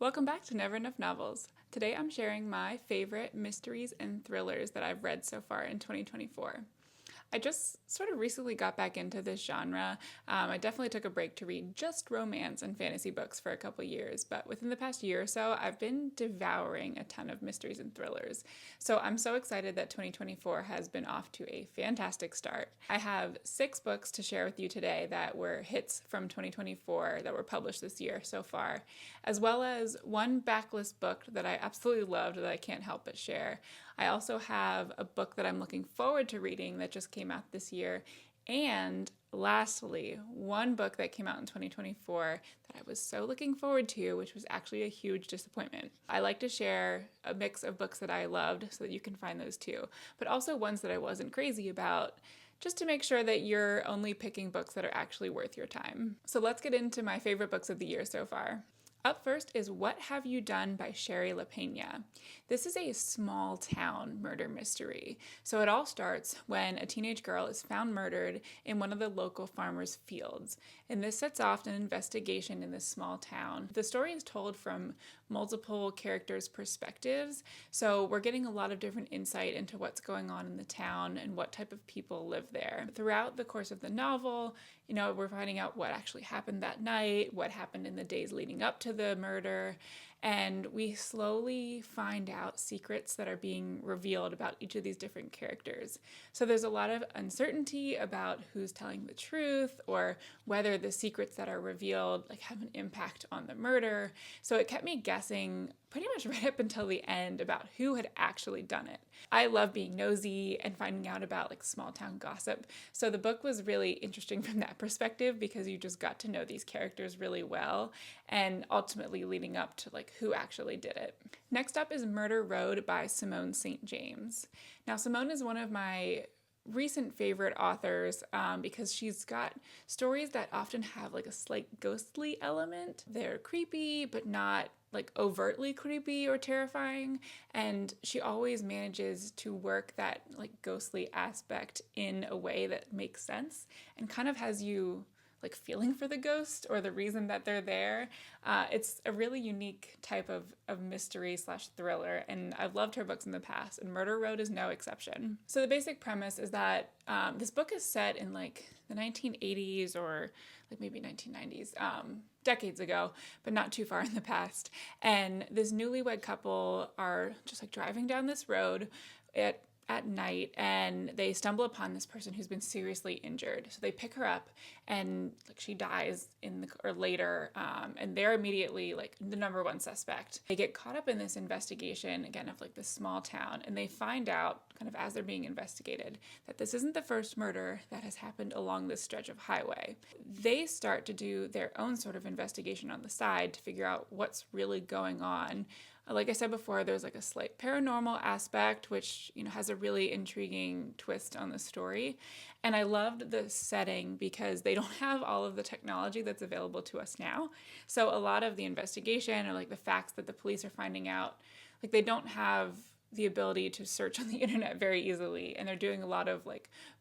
Welcome back to Never Enough Novels. Today I'm sharing my favorite mysteries and thrillers that I've read so far in 2024. I just sort of recently got back into this genre. I definitely took a break to read just romance and fantasy books for a couple years, but within the past year or so, I've been devouring a ton of mysteries and thrillers. So I'm so excited that 2024 has been off to a fantastic start. I have 6 books to share with you today that were hits from 2024 that were published this year so far, as well as one backlist book that I absolutely loved that I can't help but share. I also have a book that I'm looking forward to reading that just came out this year. And lastly, one book that came out in 2024 that I was so looking forward to, which was actually a huge disappointment. I like to share a mix of books that I loved so that you can find those too, but also ones that I wasn't crazy about, just to make sure that you're only picking books that are actually worth your time. So let's get into my favorite books of the year so far. Up first is What Have You Done by Sherry LaPena. This is a small town murder mystery. So it all starts when a teenage girl is found murdered in one of the local farmers' fields. And this sets off an investigation in this small town. The story is told from multiple characters' perspectives. So we're getting a lot of different insight into what's going on in the town and what type of people live there. Throughout the course of the novel, we're finding out what actually happened that night, what happened in the days leading up to the murder, and we slowly find out secrets that are being revealed about each of these different characters. So there's a lot of uncertainty about who's telling the truth or whether the secrets that are revealed have an impact on the murder. So it kept me guessing pretty much right up until the end about who had actually done it. I love being nosy and finding out about small town gossip. So the book was really interesting from that perspective because you just got to know these characters really well and ultimately leading up to who actually did it. Next up is Murder Road by Simone St. James. Now Simone is one of my recent favorite authors because she's got stories that often have a slight ghostly element. They're creepy, but not overtly creepy or terrifying, and she always manages to work that ghostly aspect in a way that makes sense and kind of has you feeling for the ghost or the reason that they're there. It's a really unique type of mystery slash thriller, and I've loved her books in the past, and Murder Road is no exception. So the basic premise is that this book is set in the 1980s or maybe 1990s, decades ago, but not too far in the past. And this newlywed couple are just driving down this road at night, and they stumble upon this person who's been seriously injured. So they pick her up, and she dies later, and they're immediately the number one suspect. They get caught up in this investigation again of this small town, and they find out kind of as they're being investigated that this isn't the first murder that has happened along this stretch of highway. They start to do their own sort of investigation on the side to figure out what's really going on. Like I said before, there's a slight paranormal aspect, which has a really intriguing twist on the story. And I loved the setting because they don't have all of the technology that's available to us now. So a lot of the investigation or the facts that the police are finding out, they don't have the ability to search on the internet very easily, and they're doing a lot of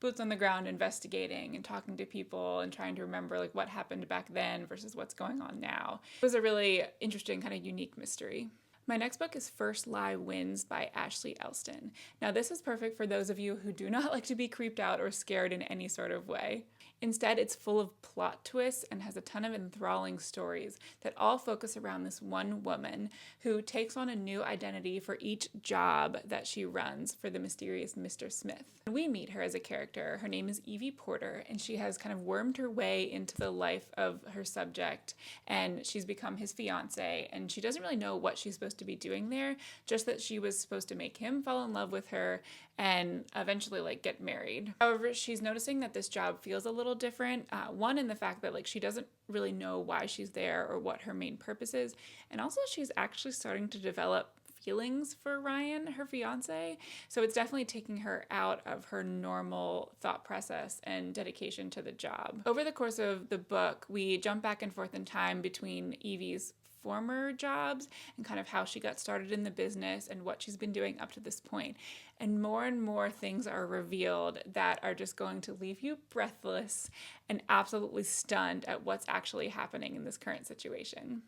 boots on the ground investigating and talking to people and trying to remember what happened back then versus what's going on now. It was a really interesting kind of unique mystery. My next book is First Lie Wins by Ashley Elston. Now this is perfect for those of you who do not like to be creeped out or scared in any sort of way. Instead, it's full of plot twists and has a ton of enthralling stories that all focus around this one woman who takes on a new identity for each job that she runs for the mysterious Mr. Smith. We meet her as a character. Her name is Evie Porter, and she has kind of wormed her way into the life of her subject, and she's become his fiance, and she doesn't really know what she's supposed to be doing there, just that she was supposed to make him fall in love with her and eventually get married. However, she's noticing that this job feels a little different. One, in the fact that she doesn't really know why she's there or what her main purpose is, and also she's actually starting to develop feelings for Ryan, her fiance. So it's definitely taking her out of her normal thought process and dedication to the job. Over the course of the book, we jump back and forth in time between Evie's former jobs and kind of how she got started in the business and what she's been doing up to this point. And more things are revealed that are just going to leave you breathless and absolutely stunned at what's actually happening in this current situation.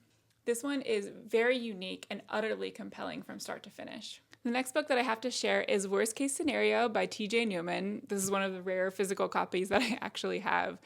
This one is very unique and utterly compelling from start to finish. The next book that I have to share is Worst Case Scenario by T.J. Newman. This is one of the rare physical copies that I actually have.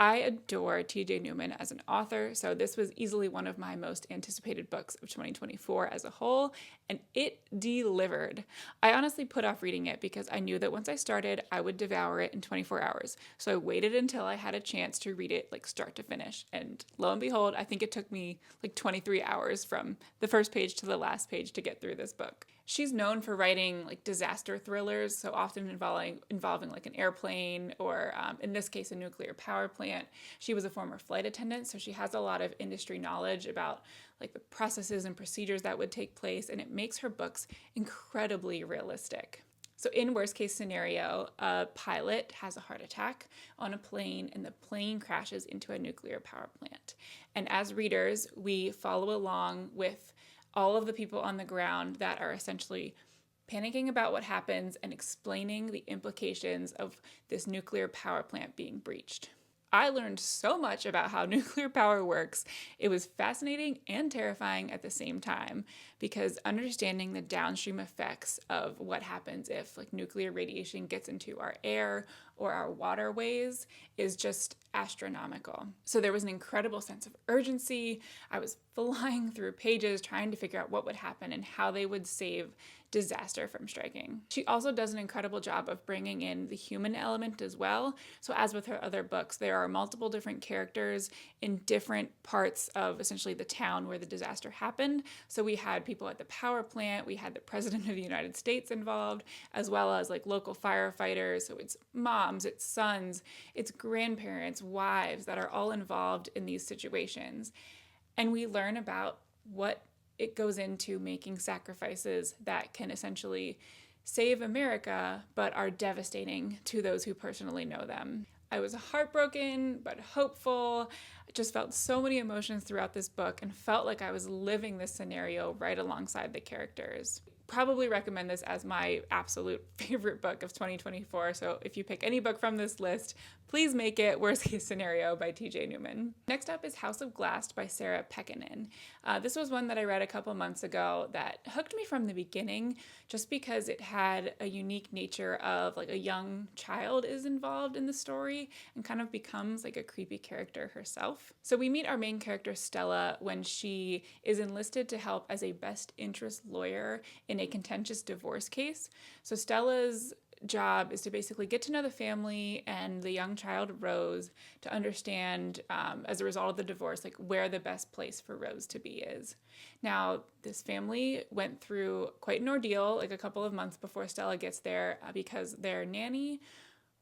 I adore T.J. Newman as an author, so this was easily one of my most anticipated books of 2024 as a whole, and it delivered. I honestly put off reading it because I knew that once I started, I would devour it in 24 hours. So I waited until I had a chance to read it like start to finish, and lo and behold, I think it took me like 23 hours from the first page to the last page to get through this book. She's known for writing like disaster thrillers, so often involving like an airplane or in this case a nuclear power plant. She was a former flight attendant, so she has a lot of industry knowledge about like the processes and procedures that would take place, and it makes her books incredibly realistic. So in Worst Case Scenario, a pilot has a heart attack on a plane and the plane crashes into a nuclear power plant. And as readers, we follow along with all of the people on the ground that are essentially panicking about what happens and explaining the implications of this nuclear power plant being breached. I learned so much about how nuclear power works. It was fascinating and terrifying at the same time because understanding the downstream effects of what happens if like nuclear radiation gets into our air or our waterways is just astronomical. So there was an incredible sense of urgency. I was flying through pages trying to figure out what would happen and how they would save disaster from striking. She also does an incredible job of bringing in the human element as well. So as with her other books, there are multiple different characters in different parts of essentially the town where the disaster happened. So we had people at the power plant, we had the President of the United States involved, as well as like local firefighters. So it's moms, it's sons, it's grandparents, wives that are all involved in these situations. And we learn about what it goes into making sacrifices that can essentially save America, but are devastating to those who personally know them. I was heartbroken, but hopeful. I just felt so many emotions throughout this book and felt like I was living this scenario right alongside the characters. Probably recommend this as my absolute favorite book of 2024. So if you pick any book from this list, please make it Worst Case Scenario by T.J. Newman. Next up is House of Glass by Sarah Pekkanen. This was one that I read a couple months ago that hooked me from the beginning just because it had a unique nature of like a young child is involved in the story and kind of becomes like a creepy character herself. So we meet our main character Stella when she is enlisted to help as a best interest lawyer in a contentious divorce case. So Stella's job is to basically get to know the family and the young child Rose to understand, as a result of the divorce, like where the best place for Rose to be is. Now, this family went through quite an ordeal, like a couple of months before Stella gets there, because their nanny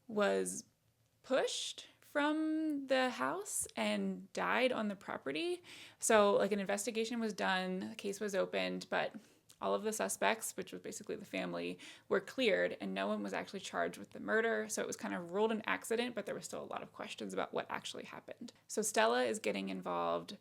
was pushed from the house and died on the property. So, like, an investigation was done, the case was opened, but all of the suspects, which was basically the family, were cleared and no one was actually charged with the murder. So it was kind of ruled an accident, but there were still a lot of questions about what actually happened. So Stella is getting involved,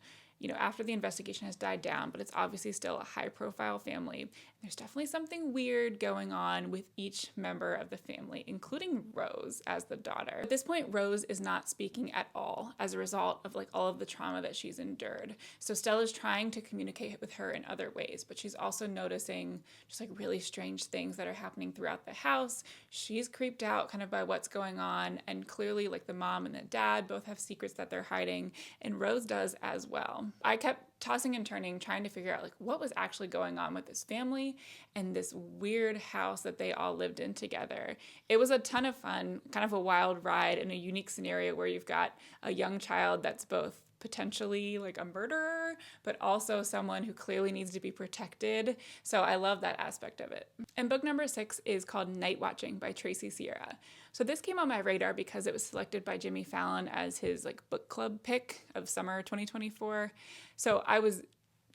after the investigation has died down, but it's obviously still a high-profile family. There's definitely something weird going on with each member of the family, including Rose as the daughter. At this point, Rose is not speaking at all as a result of like all of the trauma that she's endured. So Stella's trying to communicate with her in other ways, but she's also noticing just like really strange things that are happening throughout the house. She's creeped out kind of by what's going on, and clearly like the mom and the dad both have secrets that they're hiding, and Rose does as well. I kept tossing and turning, trying to figure out like what was actually going on with this family and this weird house that they all lived in together. It was a ton of fun, kind of a wild ride in a unique scenario where you've got a young child that's both potentially like a murderer, but also someone who clearly needs to be protected. So I love that aspect of it. And book number 6 is called Night Watching by Tracy Sierra. So this came on my radar because it was selected by Jimmy Fallon as his like book club pick of summer 2024. So I was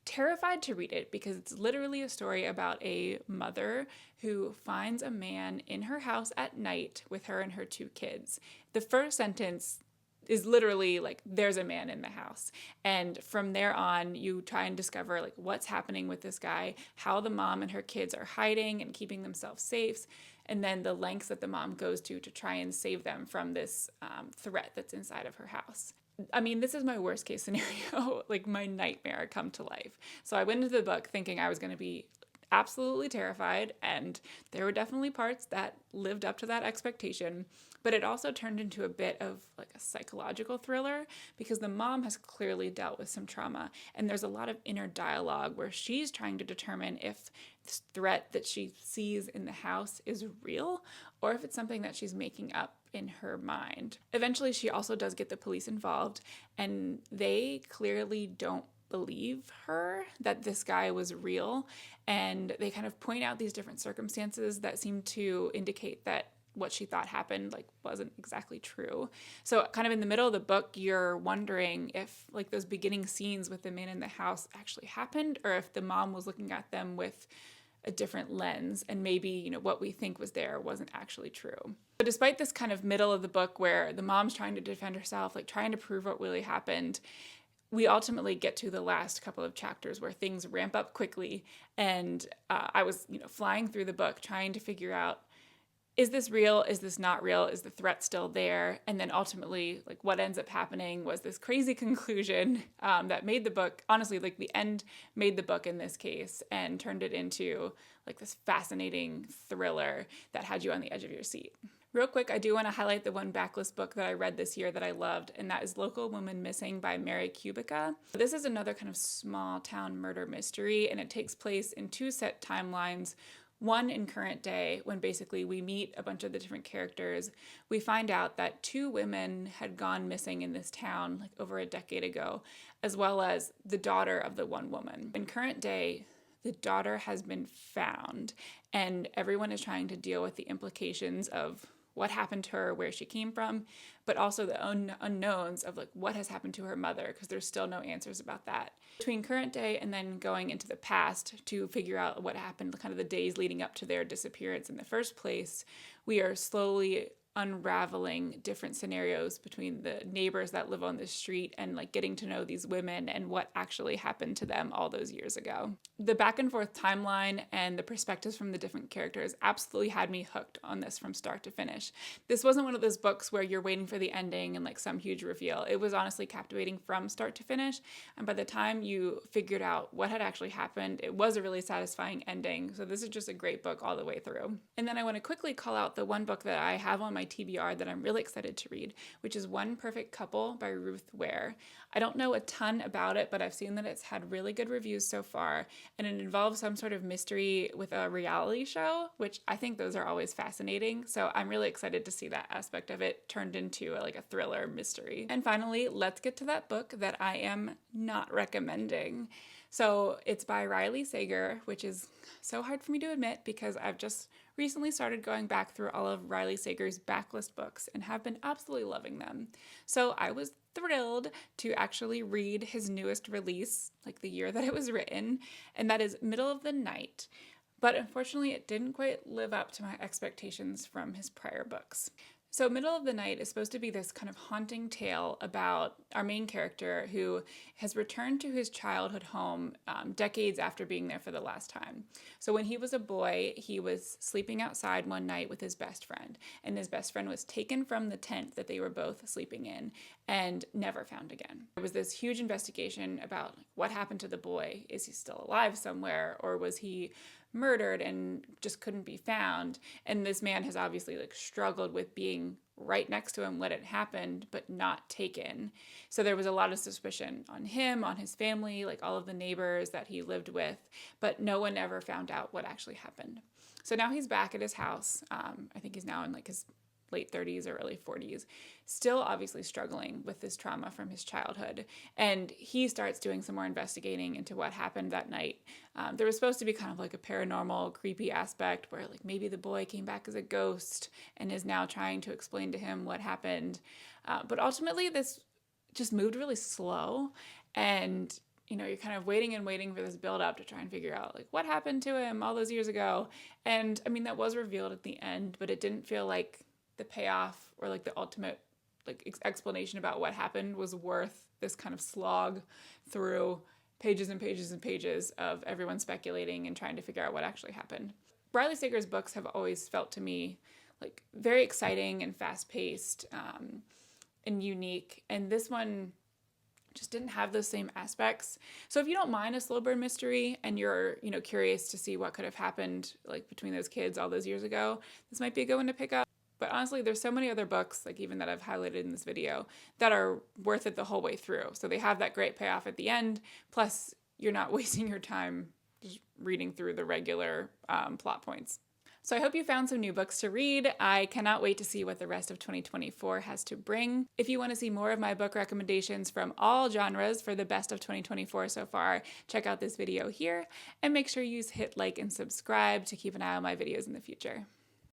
terrified to read it because it's literally a story about a mother who finds a man in her house at night with her and her 2 kids. The first sentence is literally like, there's a man in the house. And from there on, you try and discover like what's happening with this guy, how the mom and her kids are hiding and keeping themselves safe, and then the lengths that the mom goes to try and save them from this threat that's inside of her house. I mean, this is my worst case scenario, like my nightmare come to life. So I went into the book thinking I was going to be absolutely terrified, and there were definitely parts that lived up to that expectation. But it also turned into a bit of like a psychological thriller because the mom has clearly dealt with some trauma, and there's a lot of inner dialogue where she's trying to determine if this threat that she sees in the house is real or if it's something that she's making up in her mind. Eventually, she also does get the police involved, and they clearly don't believe her that this guy was real. And they kind of point out these different circumstances that seem to indicate that what she thought happened like wasn't exactly true. So kind of in the middle of the book, you're wondering if like those beginning scenes with the man in the house actually happened, or if the mom was looking at them with a different lens, and maybe, what we think was there wasn't actually true. But despite this kind of middle of the book where the mom's trying to defend herself, like trying to prove what really happened, we ultimately get to the last couple of chapters where things ramp up quickly. And I was, flying through the book trying to figure out, is this real? Is this not real? Is the threat still there? And then ultimately, like what ends up happening was this crazy conclusion that made the book, honestly, like the end made the book in this case and turned it into like this fascinating thriller that had you on the edge of your seat. Real quick, I do want to highlight the one backlist book that I read this year that I loved, and that is Local Woman Missing by Mary Kubica. This is another kind of small town murder mystery, and it takes place in two set timelines. One in current day, when basically we meet a bunch of the different characters. We find out that two women had gone missing in this town like over a decade ago, as well as the daughter of the one woman. In current day, the daughter has been found, and everyone is trying to deal with the implications of what happened to her, where she came from, but also the unknowns of like what has happened to her mother, because there's still no answers about that. Between current day and then going into the past to figure out what happened, kind of the days leading up to their disappearance in the first place, we are slowly unraveling different scenarios between the neighbors that live on the street and like getting to know these women and what actually happened to them all those years ago. The back and forth timeline and the perspectives from the different characters absolutely had me hooked on this from start to finish. This wasn't one of those books where you're waiting for the ending and like some huge reveal. It was honestly captivating from start to finish, and by the time you figured out what had actually happened, it was a really satisfying ending. So this is just a great book all the way through. And then I want to quickly call out the one book that I have on my TBR that I'm really excited to read, which is One Perfect Couple by Ruth Ware. I don't know a ton about it, but I've seen that it's had really good reviews so far, and it involves some sort of mystery with a reality show, which I think those are always fascinating. So I'm really excited to see that aspect of it turned into like a thriller mystery. And finally, let's get to that book that I am not recommending. So it's by Riley Sager, which is so hard for me to admit because I've just recently started going back through all of Riley Sager's backlist books and have been absolutely loving them. So I was thrilled to actually read his newest release, like the year that it was written, and that is Middle of the Night. But unfortunately, it didn't quite live up to my expectations from his prior books. So Middle of the Night is supposed to be this kind of haunting tale about our main character who has returned to his childhood home decades after being there for the last time. So when he was a boy, he was sleeping outside one night with his best friend, and his best friend was taken from the tent that they were both sleeping in and never found again. There was this huge investigation about what happened to the boy. Is he still alive somewhere, or was he murdered and just couldn't be found? And this man has obviously like struggled with being right next to him when it happened but not taken. So there was a lot of suspicion on him, on his family, like all of the neighbors that he lived with, but no one ever found out what actually happened. So now he's back at his house. I think he's now in like his late 30s or early 40s, still obviously struggling with this trauma from his childhood. And he starts doing some more investigating into what happened that night. There was supposed to be kind of like a paranormal, creepy aspect where like maybe the boy came back as a ghost and is now trying to explain to him what happened. But ultimately, this just moved really slow. And you're kind of waiting and waiting for this build up to try and figure out like what happened to him all those years ago. And I mean, that was revealed at the end, but it didn't feel like the payoff or like the ultimate like explanation about what happened was worth this kind of slog through pages and pages and pages of everyone speculating and trying to figure out what actually happened. Riley Sager's books have always felt to me like very exciting and fast-paced. and unique. And this one just didn't have those same aspects. So if you don't mind a slow burn mystery and you're, curious to see what could have happened like between those kids all those years ago, this might be a good one to pick up. But honestly, there's so many other books, like even that I've highlighted in this video, that are worth it the whole way through. So they have that great payoff at the end. Plus, you're not wasting your time just reading through the regular plot points. So I hope you found some new books to read. I cannot wait to see what the rest of 2024 has to bring. If you want to see more of my book recommendations from all genres for the best of 2024 so far, check out this video here, and make sure you hit like and subscribe to keep an eye on my videos in the future.